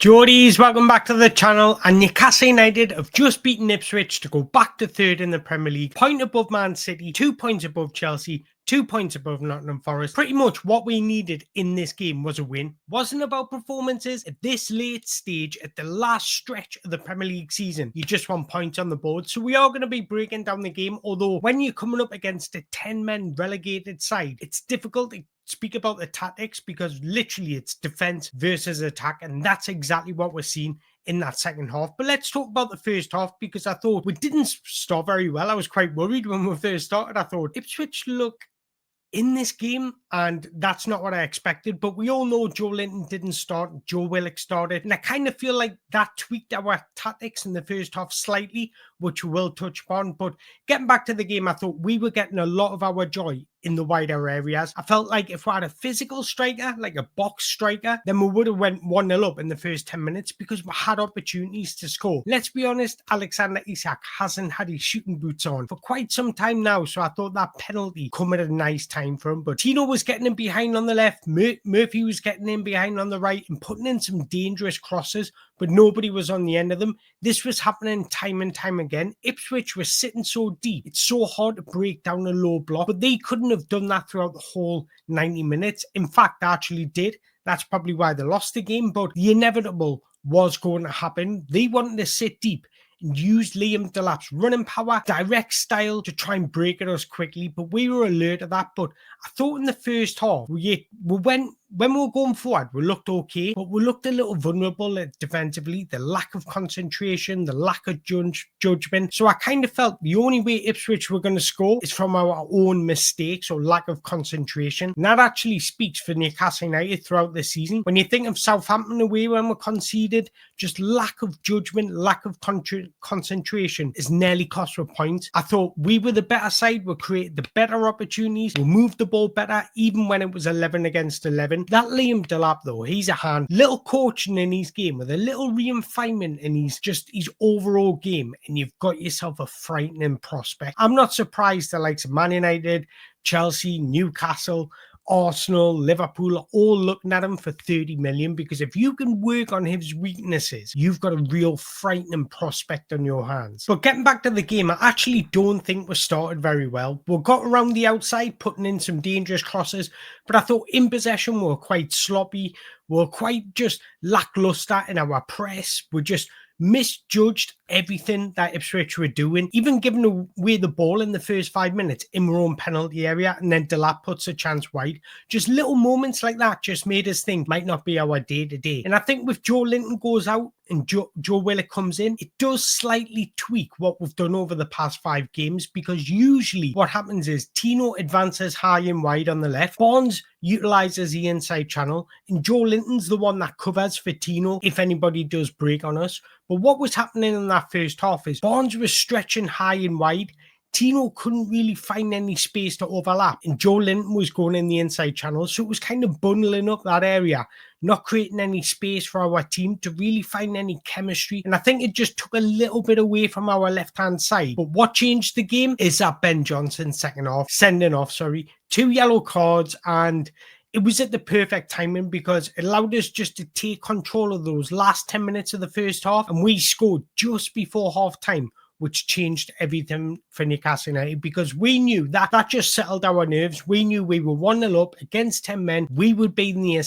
Geordies, welcome back to the channel. And Newcastle United have just beaten Ipswich to go back to third in the Premier League, point above Man City, 2 points above Chelsea, 2 points above Nottingham Forest. Pretty much what we needed in this game was a win. Wasn't about performances. At this late stage, at the last stretch of the Premier League season, you just want points on the board. So we are going to be breaking down the game, although when you're coming up against a 10-man relegated side, it's difficult to speak about the tactics because literally it's defense versus attack, and that's exactly what we're seeing in that second half. But let's talk about the first half, because I thought we didn't start very well. I was quite worried when we first started. I thought Ipswich look in this game, and that's not what I expected. But we all know Joe Linton didn't start, Joe Willock started, and I kind of feel like that tweaked our tactics in the first half slightly, which we will touch upon. But getting back to the game, I thought we were getting a lot of our joy in the wider areas. I felt like if we had a physical striker, like a box striker, then we would have went 1-0 up in the first 10 minutes because we had opportunities to score. Let's be honest, Alexander Isak hasn't had his shooting boots on for quite some time now, so I thought that penalty come at a nice time for him. But Tino was getting him behind on the left, Murphy was getting him behind on the right and putting in some dangerous crosses, but nobody was on the end of them. This was happening time and time again. Ipswich was sitting so deep, it's so hard to break down a low block, but they couldn't have done that throughout the whole 90 minutes. In fact, they actually did. That's probably why they lost the game, but the inevitable was going to happen. They wanted to sit deep and use Liam Delap's running power, direct style to try and break at us quickly, but we were alert of that. But I thought in the first half, when we were going forward, we looked okay, but we looked a little vulnerable defensively, the lack of concentration, the lack of judgment. So I kind of felt the only way Ipswich were going to score is from our own mistakes or lack of concentration. And that actually speaks for Newcastle United throughout the season. When you think of Southampton away when we conceded, just lack of judgment, lack of concentration has nearly cost us points. I thought we were the better side, we created the better opportunities, we moved the ball better, even when it was 11 against 11. That Liam Delap, though, he's a hand. Little coaching in his game with a little refinement in his overall game, and you've got yourself a frightening prospect. I'm not surprised the likes of Man United, Chelsea, Newcastle, Arsenal, Liverpool are all looking at him for 30 million, because if you can work on his weaknesses, you've got a real frightening prospect on your hands. But getting back to the game, I actually don't think we started very well. We got around the outside, putting in some dangerous crosses, but I thought in possession we were quite sloppy. We were quite just lackluster in our press. We just misjudged everything that Ipswich were doing, even giving away the ball in the first 5 minutes in our own penalty area, and then Delap puts a chance wide. Just little moments like that just made us think might not be our day-to-day. And I think with Joe Linton goes out and Joe Willock comes in, it does slightly tweak what we've done over the past 5 games, because usually what happens is Tino advances high and wide on the left, Barnes utilises the inside channel, and Joe Linton's the one that covers for Tino if anybody does break on us. But what was happening in that first half is Barnes was stretching high and wide, Tino couldn't really find any space to overlap, and Joe Linton was going in the inside channel, so it was kind of bundling up that area, not creating any space for our team to really find any chemistry. And I think it just took a little bit away from our left-hand side. But what changed the game is that Ben Johnson sending off 2 yellow cards, and it was at the perfect timing because it allowed us just to take control of those last 10 minutes of the first half, and we scored just before half-time, which changed everything for Newcastle United, because we knew that just settled our nerves. We knew we were 1-0 up against 10 men. We would be in the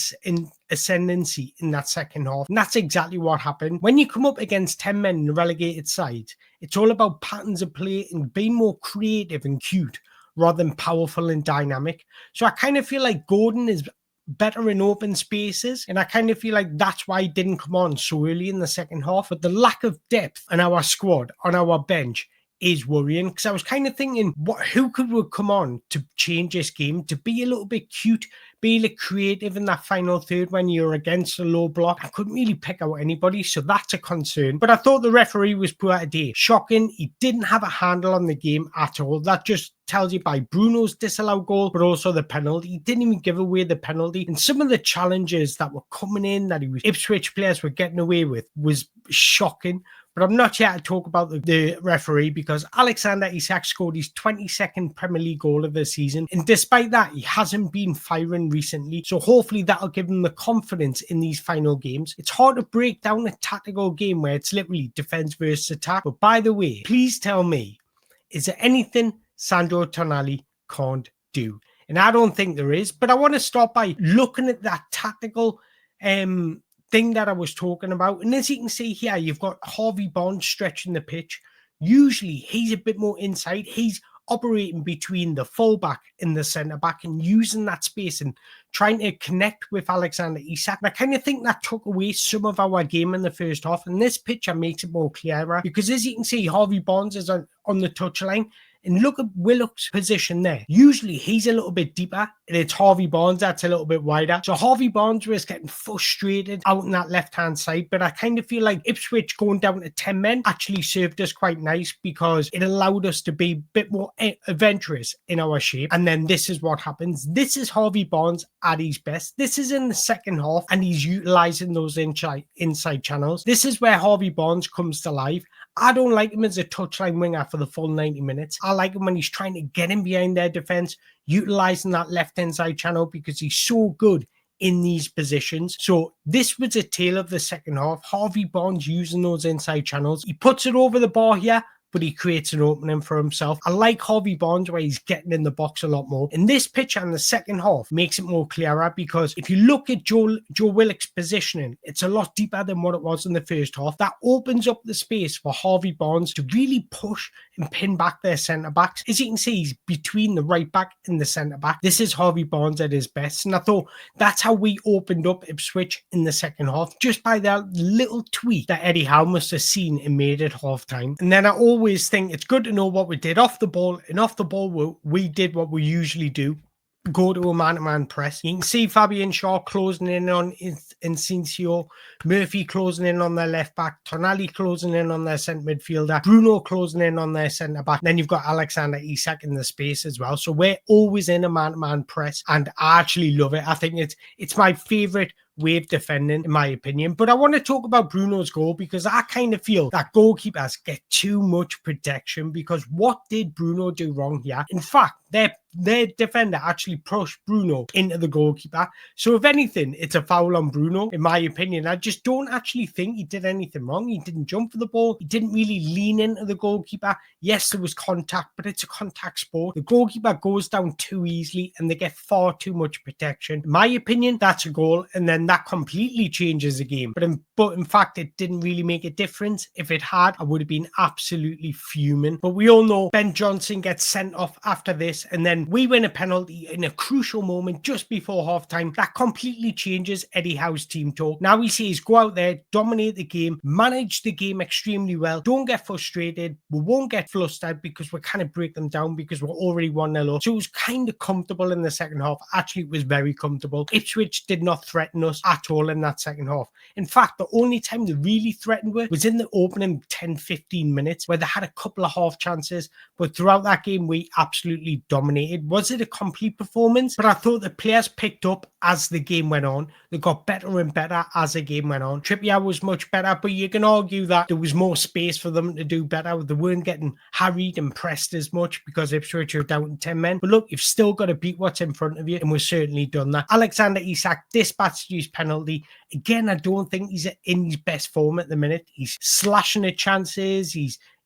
ascendancy in that second half. And that's exactly what happened. When you come up against 10 men in the relegated side, it's all about patterns of play and being more creative and cute rather than powerful and dynamic. So I kind of feel like Gordon is better in open spaces, and I kind of feel like that's why he didn't come on so early in the second half. But the lack of depth in our squad, on our bench, is worrying, because I was kind of thinking, who could we come on to change this game, to be a little bit cute, be a little creative in that final third when you're against a low block. I couldn't really pick out anybody, so that's a concern. But I thought the referee was poor today. Shocking. He didn't have a handle on the game at all. That just tells you by Bruno's disallowed goal, but also the penalty. He didn't even give away the penalty. And some of the challenges that were coming in that Ipswich players were getting away with was shocking. But I'm not here to talk about the referee, because Alexander Isak scored his 22nd Premier League goal of the season. And despite that, he hasn't been firing recently. So hopefully that'll give him the confidence in these final games. It's hard to break down a tactical game where it's literally defense versus attack. But by the way, please tell me, is there anything Sandro Tonali can't do? And I don't think there is. But I want to start by looking at that tactical thing that I was talking about. And as you can see here, you've got Harvey Barnes stretching the pitch. Usually he's a bit more inside. He's operating between the fullback and the centre-back and using that space and trying to connect with Alexander Isak. And I kind of think that took away some of our game in the first half. And this picture makes it more clearer, because as you can see, Harvey Barnes is on the touchline. And look at Willock's position there. Usually he's a little bit deeper, and it's Harvey Barnes that's a little bit wider. So Harvey Barnes was getting frustrated out on that left-hand side. But I kind of feel like Ipswich going down to 10 men actually served us quite nice, because it allowed us to be a bit more adventurous in our shape. And then this is what happens. This is Harvey Barnes at his best. This is in the second half, and he's utilising those inside channels. This is where Harvey Barnes comes to life. I don't like him as a touchline winger for the full 90 minutes. I like him when he's trying to get in behind their defence, utilising that left inside channel, because he's so good in these positions. So this was a tale of the second half. Harvey Barnes using those inside channels. He puts it over the bar here, but he creates an opening for himself. I like Harvey Barnes where he's getting in the box a lot more. In this picture in the second half makes it more clearer, because if you look at Joe Willock's positioning, it's a lot deeper than what it was in the first half. That opens up the space for Harvey Barnes to really push and pin back their centre-backs. As you can see, he's between the right-back and the centre-back. This is Harvey Barnes at his best. And I thought that's how we opened up Ipswich in the second half, just by that little tweak that Eddie Howe must have seen and made at half-time. And then I always think it's good to know what we did off the ball. And off the ball, we did what we usually do. Go to a man-to-man press. You can see Fabian Shaw closing in on Incincio, Murphy closing in on their left back, Tonali closing in on their centre midfielder, Bruno closing in on their centre back. Then you've got Alexander Isak in the space as well. So we're always in a man-to-man press, and I actually love it. I think it's my favourite way of defending, in my opinion. But I want to talk about Bruno's goal, because I kind of feel that goalkeepers get too much protection, because what did Bruno do wrong here? In fact, their defender actually pushed Bruno into the goalkeeper. So if anything, it's a foul on Bruno, in my opinion. I just don't actually think he did anything wrong. He didn't jump for the ball. He didn't really lean into the goalkeeper. Yes, there was contact, but it's a contact sport. The goalkeeper goes down too easily, and they get far too much protection. In my opinion, that's a goal, and then that completely changes the game. But in fact, it didn't really make a difference. If it had, I would have been absolutely fuming. But we all know Ben Johnson gets sent off after this, and then we win a penalty in a crucial moment just before halftime. That completely changes Eddie Howe's team talk. Now he says, go out there, dominate the game, manage the game extremely well. Don't get frustrated. We won't get flustered, because we kind of break them down, because we're already 1-0 up. So it was kind of comfortable in the second half. Actually, it was very comfortable. Ipswich did not threaten us at all in that second half. In fact, the only time they really threatened was in the opening 10-15 minutes, where they had a couple of half chances. But throughout that game, we absolutely dominated. Was it a complete performance? But I thought the players picked up as the game went on. They got better and better as the game went on. Trippier was much better, but you can argue that there was more space for them to do better. They weren't getting harried and pressed as much, because Ipswich are down to 10 men. But look, you've still got to beat what's in front of you, and we've certainly done that. Alexander Isak dispatched his penalty. Again, I don't think he's in his best form at the minute. He's slashing at chances.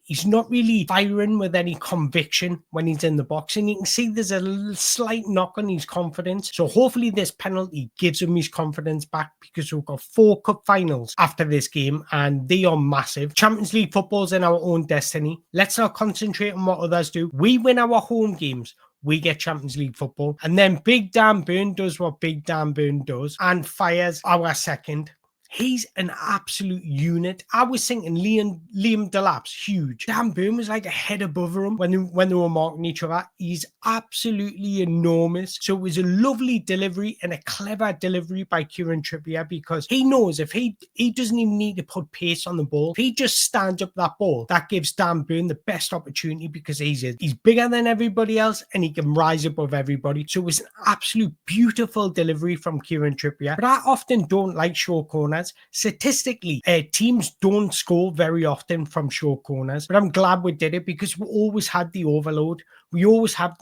He's not really firing with any conviction when he's in the box. And you can see there's a slight knock on his confidence. So hopefully this penalty gives him his confidence back, because we've got 4 cup finals after this game, and they are massive. Champions League football's in our own destiny. Let's not concentrate on what others do. We win our home games, we get Champions League football. And then Big Dan Burn does what Big Dan Burn does and fires our second. He's an absolute unit. I was thinking Liam Delap's huge. Dan Burn was like a head above him when they were marking each other. He's absolutely enormous. So it was a lovely delivery and a clever delivery by Kieran Trippier, because he knows if he doesn't even need to put pace on the ball. If he just stands up that ball, that gives Dan Burn the best opportunity, because he's bigger than everybody else and he can rise above everybody. So it was an absolute beautiful delivery from Kieran Trippier. But I often don't like short corners. corners. Statistically, teams don't score very often from short corners, but I'm glad we did it because we always had the overload. We always had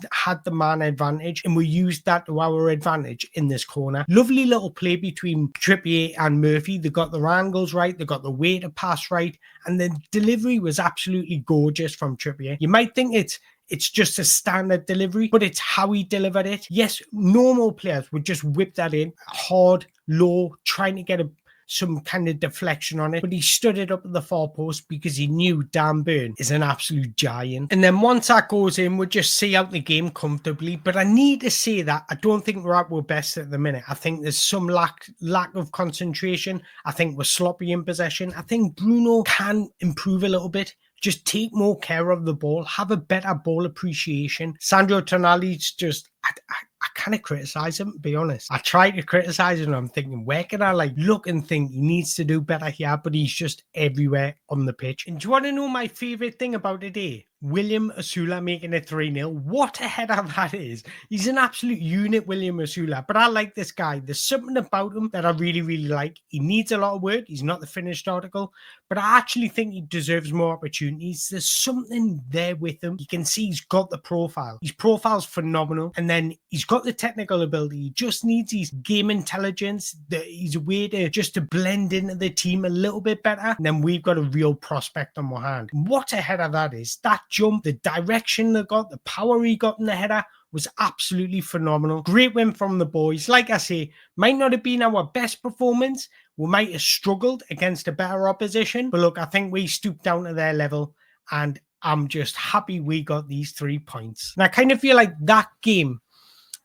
the man advantage, and we used that to our advantage in this corner. Lovely little play between Trippier and Murphy. They got their angles right, they got the way to pass right, and the delivery was absolutely gorgeous from Trippier. You might think it's just a standard delivery, but it's how he delivered it. Yes, normal players would just whip that in hard, low, trying to get some kind of deflection on it, but he stood it up at the far post because he knew Dan Burn is an absolute giant. And then once that goes in, we'll just see out the game comfortably. But I need to say that I don't think we're at our best at the minute. I think there's some lack of concentration. I think we're sloppy in possession. I think Bruno can improve a little bit. Just take more care of the ball, have a better ball appreciation. Sandro Tonali's just, I kind of criticize him, to be honest. I try to criticize him. I'm thinking, where can I look and think he needs to do better here? But he's just everywhere on the pitch. And do you want to know my favorite thing about today? William Osula making it 3-0. What a header that is. He's an absolute unit, William Osula. But I like this guy. There's something about him that I really, really like. He needs a lot of work. He's not the finished article. But I actually think he deserves more opportunities. There's something there with him. You can see he's got the profile. His profile's phenomenal. And then he's got the technical ability. He just needs his game intelligence. He's a way to blend into the team a little bit better. And then we've got a real prospect on our hand. What a header that is. That jump, the direction they got, the power he got in the header was absolutely phenomenal. Great win from the boys. Like I say, might not have been our best performance. We might have struggled against a better opposition. But look, I think we stooped down to their level, and I'm just happy we got these 3 points. And I kind of feel like that game,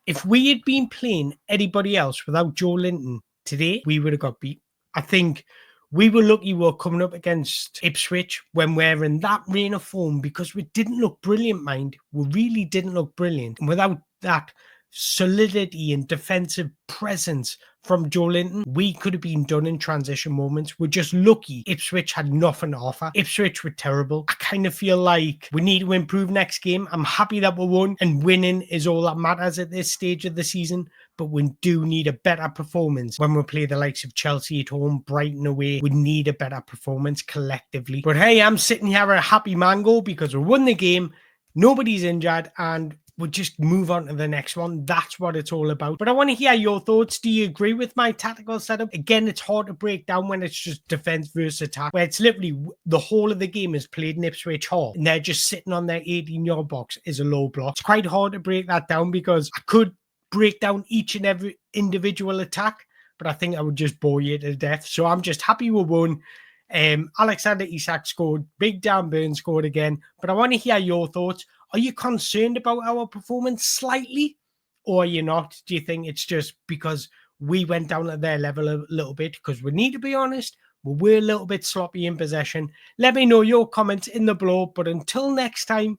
if we had been playing anybody else without Joe Linton today, we would have got beat. I think we were lucky we were coming up against Ipswich when we're in that reign of form, because we didn't look brilliant, mind. We really didn't look brilliant. And without that solidity and defensive presence from Joe Linton, we could have been done in transition moments. We're just lucky Ipswich had nothing to offer. Ipswich were terrible. I kind of feel like we need to improve next game. I'm happy that we won, and winning is all that matters at this stage of the season. But we do need a better performance when we play the likes of Chelsea at home, Brighton away. We need a better performance collectively. But hey, I'm sitting here a happy mango because we won the game. Nobody's injured, and we'll just move on to the next one. That's what it's all about. But I want to hear your thoughts. Do you agree with my tactical setup? Again, it's hard to break down when it's just defense versus attack, where it's literally the whole of the game is played in Ipswich Hall, and they're just sitting on their 18-yard box is a low block. It's quite hard to break that down because I could break down each and every individual attack, but I think I would just bore you to death. So I'm just happy we won. Alexander Isak scored. Big Dan Burn scored again. But I want to hear your thoughts. Are you concerned about our performance slightly, or are you not? Do you think it's just because we went down at their level a little bit? Because we need to be honest, we were a little bit sloppy in possession. Let me know your comments in the below. But until next time,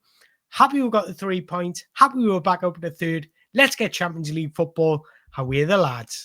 happy we got the 3 points. Happy we were back up at the third. Let's get Champions League football. Away the lads.